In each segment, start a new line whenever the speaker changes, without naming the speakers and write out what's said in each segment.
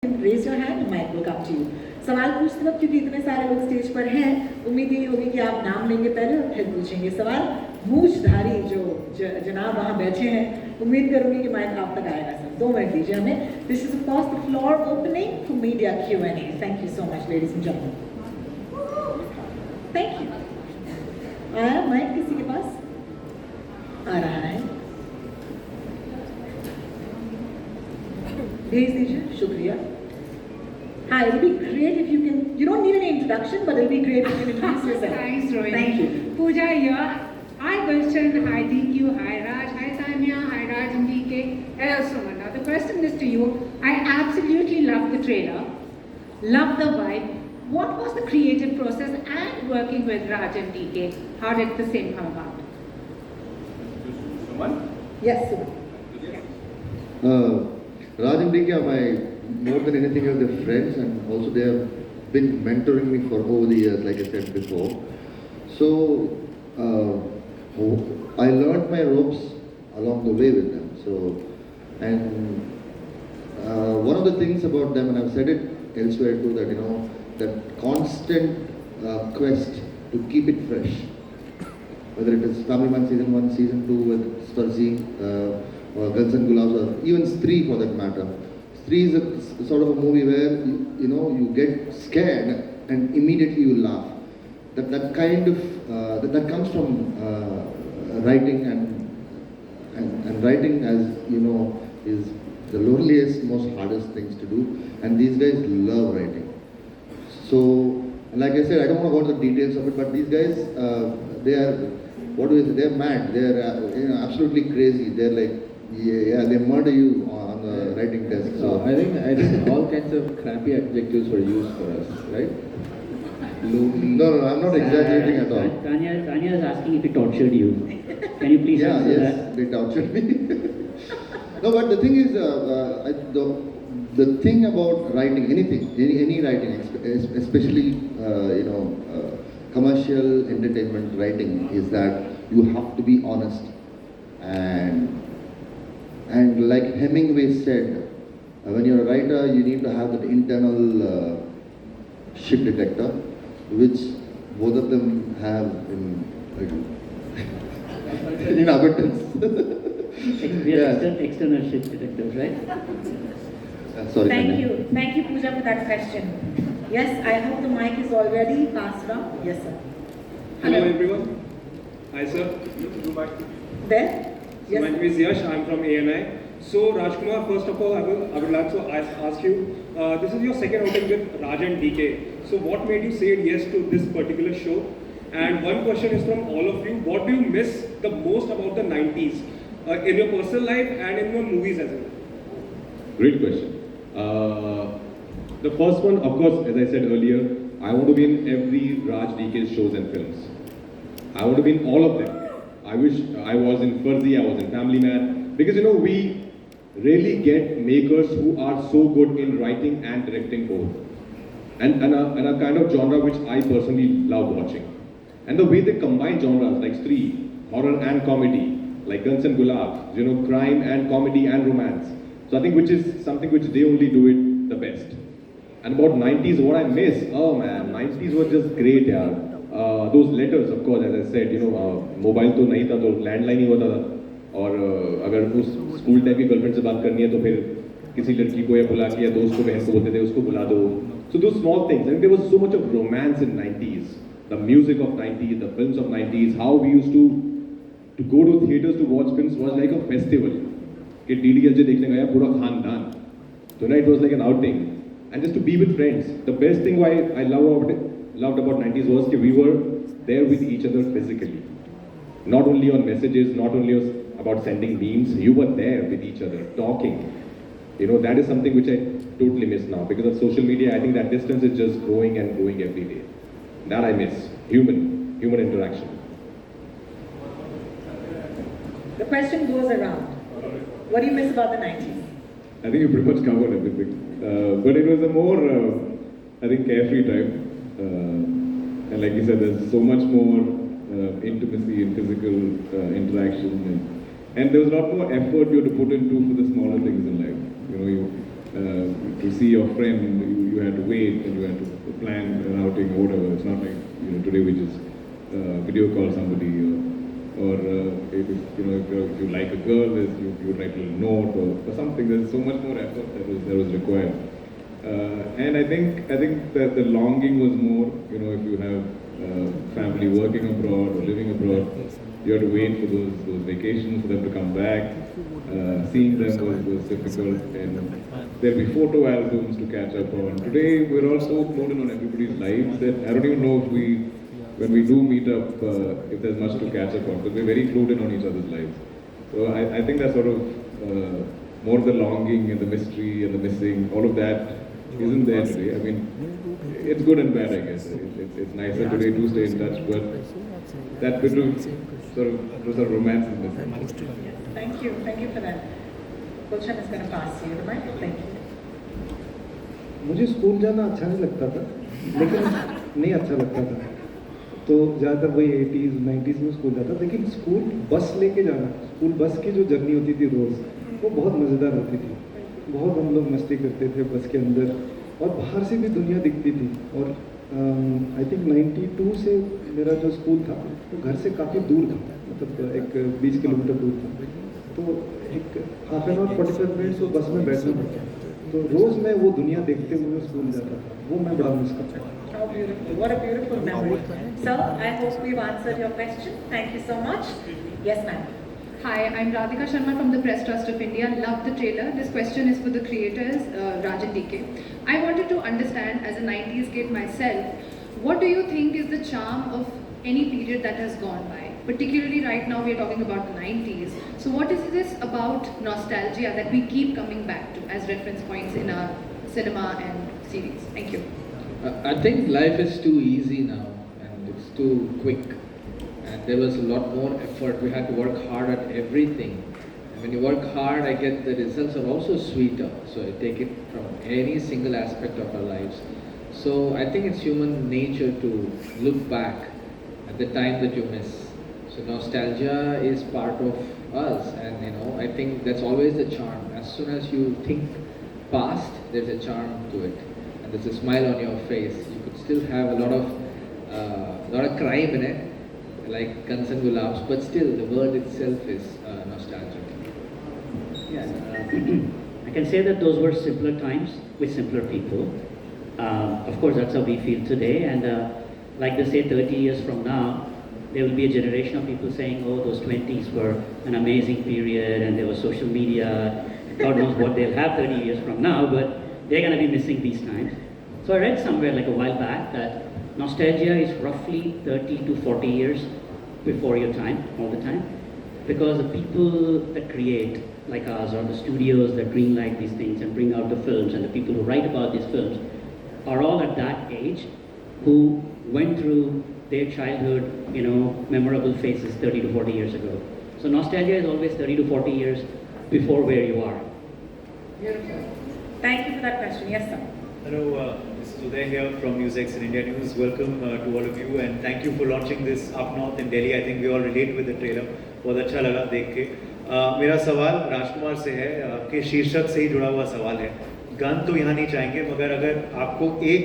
Raise your hand, mic will come to you. सवाल पूछते वक्त क्योंकि इतने सारे लोग स्टेज पर हैं, उम्मीद यही होगी कि आप नाम लेंगे पहले और फिर पूछेंगे सवाल। मूछधारी जो जनाब वहाँ बैठे हैं, उम्मीद करूँगी कि माइक आप तक आएगा सर। 2 मिनट दीजिए हमें। This is of course the floor opening for media Q&A. Thank you so much, ladies and gentlemen. Thank you. आया माइक किसी के पास? आ रहा है। भेज दीजिए, शुक्रिया। Hi, it'll be great if you can, you don't need any introduction, but it'll be great if you can introduce yourself.
Thanks, Rohini.
Thank you.
Pooja here. Hi, Gulshan. Hi, DQ. Hi, Raj. Hi, Tanya. Hi, Raj and DK. Hello, Suman. Now, the question is to you. I absolutely love the trailer. Love the vibe. What was the creative process and working with Raj and DK? How did the same come about?
Suman?
Yes, Suman.
Raj and DK are more than anything else, they're friends, and also they have been mentoring me for over the years, like I said before. So I learned my ropes along the way with them. So, and one of the things about them, and I've said it elsewhere too, that that constant quest to keep it fresh. Whether it is Family Man season 1, season 2, whether it's Farzi, or Guns and Gulaabs, or even Stree for that matter. Stree is a sort of a movie where you get scared and immediately you laugh. That kind of that comes from writing, and writing, as you know, is the loneliest, most hardest things to do. And these guys love writing. So, like I said, I don't want to go into the details of it, but these guys, they are, what do you say? They're mad. They're absolutely crazy. They're like, yeah, they murder you on the writing desk. So
I think all kinds of crappy adjectives were used for us, right? Lonely.
No, I'm not exaggerating at all.
Tanya is asking if he tortured you. Can you please answer
yes,
that?
they tortured me. No, but the thing is, the thing about writing, anything, any writing, especially commercial entertainment writing, is that you have to be honest. And like Hemingway said, when you're a writer, you need to have that internal shit detector, which both of them have in abundance.
We are external shit detectors, right?
Sorry.
Thank you, Pooja, for that question. Yes, I hope the mic is already passed around. Yes, sir.
Hello everyone. Hi sir.
There?
So my name is Yash. I'm from ANI. So Rajkumar, first of all, I would like to ask you. This is your second outing with Raj and DK. So what made you say yes to this particular show? And one question is from all of you. What do you miss the most about the 90s in your personal life and in your movies as well?
Great question. The first one, of course, as I said earlier, I want to be in every Raj DK shows and films. I want to be in all of them. I wish I was in Farzi, I was in Family Man, because we rarely get makers who are so good in writing and directing both. And a kind of genre which I personally love watching. And the way they combine genres like Stree, horror and comedy, like Guns and Gulaabs, crime and comedy and romance. So I think which is something which they only do it the best. And about 90s, what I miss, oh man, 90s were just great, yaar. Those letters, of course, as I said, mobile तो नहीं था तो landline ही होता था. और अगर उस school time की गर्लफ्रेंड से बात करनी है तो फिर किसी लड़की को या बुला के या दोस्त को बहन को बोलते थे उसको बुला दो. So those small things. I mean, there was so much of romance in 90s. The music of 90s, the films of 90s, how we used to go to theaters to watch films was like a festival. कि DDLJ देखने गया पूरा खानदान. So it was like an outing. And just to be with friends. The best thing why I loved about 90s was that we were there with each other physically. Not only on messages, not only about sending memes, you were there with each other, talking. That is something which I totally miss now. Because of social media, I think that distance is just growing and growing every day. That I miss. Human interaction.
The question goes around. What do you miss about the 90s?
I think you pretty much covered everything. But it was a more, I think, carefree time. And like you said, there's so much more intimacy and physical interaction, and there was a lot more effort you had to put into for the smaller things in life. to see your friend, you had to wait and you had to plan an outing or whatever. It's not like today we just video call somebody or if you like a girl, you write a little note or something. There's so much more effort that was required. And I think that the longing was more, if you have family working abroad or living abroad, you have to wait for those vacations for them to come back. Seeing them was difficult, and there'll be photo albums to catch up on. Today we're all so floated on everybody's lives that I don't even know if when we do meet up, if there's much to catch up on, because we're very floated on each other's lives. So I think that sort of more the longing and the mystery and the missing, all of that isn't there today. I mean, it's good and bad, I guess. It's nicer today to stay in touch, but that bit of sort of romance is missing.
Thank you for that. Gulshan is going to pass you the mic. Thank you.
मुझे school जाना अच्छा नहीं लगता था, लेकिन नहीं अच्छा लगता था, तो ज़्यादातर वही 80s 90s में स्कूल जाता, लेकिन स्कूल बस लेके जाना, स्कूल बस की जो जर्नी होती थी रोज़, वो बहुत मज़ेदार होती थी। बहुत हम लोग मस्ती करते थे बस के अंदर, और बाहर से भी दुनिया दिखती थी। और आई थिंक 92 से मेरा जो स्कूल था वो घर से काफ़ी दूर था, मतलब एक 20 किलोमीटर दूर था, तो एक हाफ एन आवर 45 मिनट्स वो बस में बैठना पड़ता, तो रोज़ मैं वो दुनिया देखते हुए स्कूल जाता था, वो मैं बड़ा मिस करता हूँ।
How beautiful. What a beautiful memory. Sir, I hope we've answered your question. Thank you so much. Yes, ma'am.
Hi, I'm Radhika Sharma from the Press Trust of India. Love the trailer. This question is for the creators, Raj and DK. I wanted to understand, as a 90s kid myself, what do you think is the charm of any period that has gone by? Particularly right now we are talking about the 90s. So what is this about nostalgia that we keep coming back to as reference points in our cinema and series? Thank you.
I think life is too easy now, and it's too quick, and there was a lot more effort. We had to work hard at everything, and when you work hard, I get the results are also sweeter, so I take it from any single aspect of our lives. So I think it's human nature to look back at the time that you miss. So nostalgia is part of us, and I think that's always the charm. As soon as you think past, there's a charm to it, and there's a smile on your face. You could still have a lot of crime in it, like Guns and GULAABS, but still the word itself is nostalgic.
Yeah, I can say that those were simpler times with simpler people. Of course, that's how we feel today, and like they say, 30 years from now, there will be a generation of people saying, oh, those 20s were an amazing period, and there was social media. God knows what they'll have 30 years from now, but they're going to be missing these times. So I read somewhere like a while back that nostalgia is roughly 30 to 40 years before your time, all the time. Because the people that create, like us, or the studios that greenlight these things and bring out the films, and the people who write about these films, are all at that age who went through their childhood, memorable phases 30 to 40 years ago. So nostalgia is always 30 to 40 years before where you are.
Beautiful. Thank you for that question. Yes, sir.
Hello, this is Uday here from NewsX and India News. Welcome to all of you, and thank you for launching this up north in Delhi. I think we all relate with the trailer. बहुत अच्छा लगा देख के. मेरा सवाल राजकुमार से है, आपके शीर्षक से ही जुड़ा हुआ सवाल है. गन तो यहाँ नहीं चाहेंगे, मगर अगर आपको एक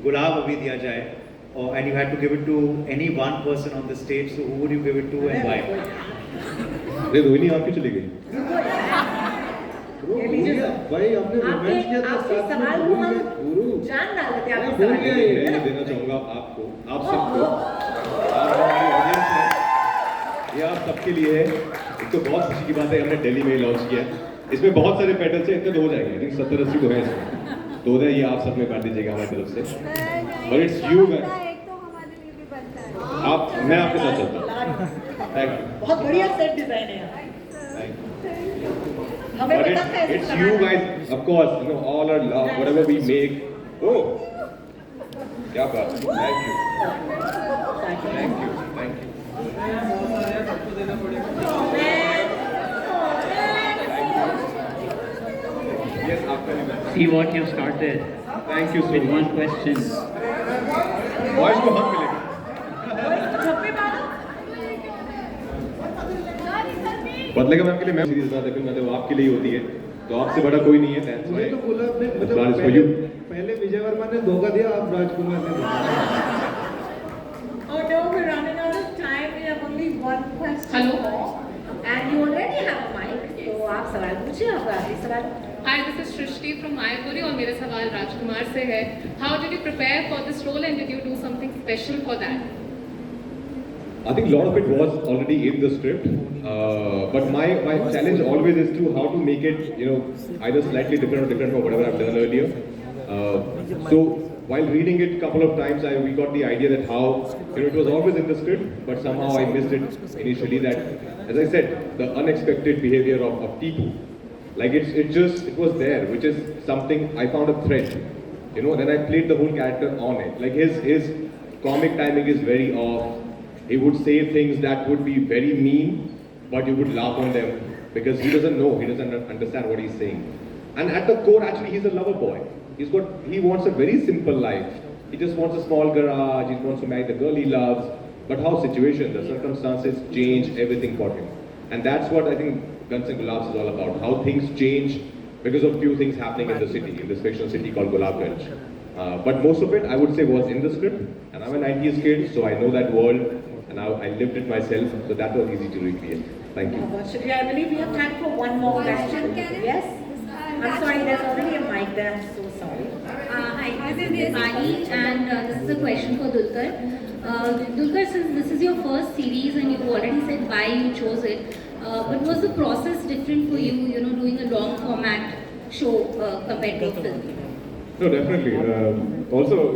गुलाब अभी दिया जाए, and you had to give it to any one person on the stage, so who would you give it to and why?
अरे रोहिणी आपकी चली गई.
भाई आपने रोमांस किया था,
आपके सवाल को हम जान डाल देते हैं. आपके सवाल
मैं देना चाहूँगा आपको, आप सबको, आप हमारी ऑडियंस है, ये आप सबके लिए है. एक तो बहुत खुशी की बात है, हमने दिल्ली में लॉन्च किया. इसमें बहुत सारे पैटर्न्स हैं, इतने तो हो जाएंगे. आई थिंक 70-80 तो है इसमें. तो ये आप सब में बांट दीजिएगा हमारी तरफ से. But it's you guys. आप, मैं आपके साथ चलता हूँ. Thank you.
बहुत बढ़िया सेट डिजाइन है. हमें
But
पता है
it's you guys, of course, all our love, whatever we make. Oh, क्या बात है. Thank you. Thank you. Thank you. Yes, आपका.
See what you started.
Thank you so
With
much.
one question.
Voice को हक मिलेगा. बदलेगा ma'am के लिए, मैम सीरीज बनाते फिल्म बनाते वो आपके लिए ही होती है. तो आपसे बड़ा कोई नहीं है, that's why
मुझे तो गुलाब ने
this bar is for you.
पहले विजय वर्मा ने धोखा दिया, अब राजकुमार ने धोखा
Oh no, we're running out of time. We have only one question.
Hello.
more. And you already have a mic. तो आप सवाल पूछिए, आपका आखिरी सवाल.
Hi, this is Shrishti from Mayapuri और मेरा सवाल राजकुमार से है. How did you prepare for this role and did you do something special for that?
I think a lot of it was already in the script, but my challenge always is to how to make it, either slightly different or different from whatever I've done earlier. So while reading it a couple of times, we got the idea that how, it was always in the script, but somehow I missed it initially. That, as I said, the unexpected behavior of Tipu, like it was there, which is something I found a thread. Then I played the whole character on it. Like his comic timing is very off. He would say things that would be very mean, but you would laugh on them because he doesn't know, he doesn't understand what he's saying. And at the core, actually, he's a lover boy. He wants a very simple life. He just wants a small garage, he wants to marry the girl he loves, but how situation, the circumstances change everything for him. And that's what I think Guns and Gulaabs is all about, how things change because of few things happening in the city, in this fictional city called Gulaabs. But most of it, I would say, was in the script. And I'm a 90s kid, so I know that world. And I lived it myself, so that was easy to recreate. Thank you.
Shukriya. I believe we have time for one more question. Yes? I'm sorry, there's already a mic there. I'm so sorry.
Hi, this is Dipani, and this is a question for Dulquer. Dulquer, since this is your first series and you've already said why you chose it, but was the process different for you, doing a long format show compared to a film?
No, definitely. Also,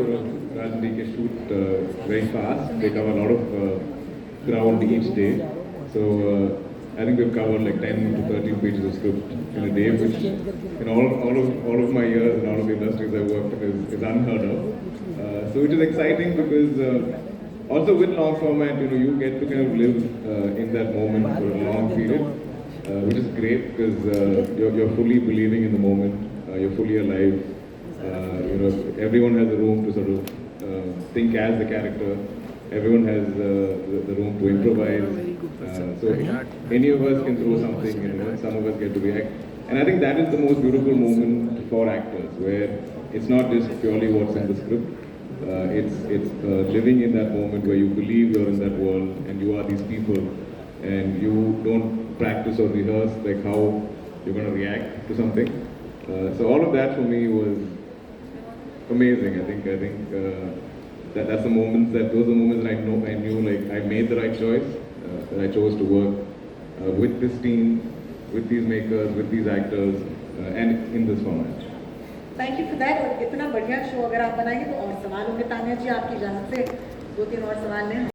Raj and DK shoot very fast. They cover a lot of ground each day. So I think we've covered like 10 to 13 pages of script in a day, which in all of my years and all of the industries I've worked in is unheard of. So it is exciting because also with long format, you get to kind of live in that moment for a long period, which is great because you're fully believing in the moment. You're fully alive. Everyone has a room to sort of think as the character. Everyone has the room to improvise. So any of us can throw something, and some of us get to react. And I think that is the most beautiful moment for actors, where it's not just purely what's in the script. It's living in that moment where you believe you're in that world and you are these people, and you don't practice or rehearse like how you're going to react to something. So all of that for me was amazing. I think those are the moments that I knew like I made the right choice. That I chose to work with this team, with these makers, with these actors, and in this format.
Thank you for that. और इतना बढ़िया show अगर आप बनाएंगे तो और सवाल होंगे. तान्या जी, आपकी इजाजत से 2-3 और सवाल हैं.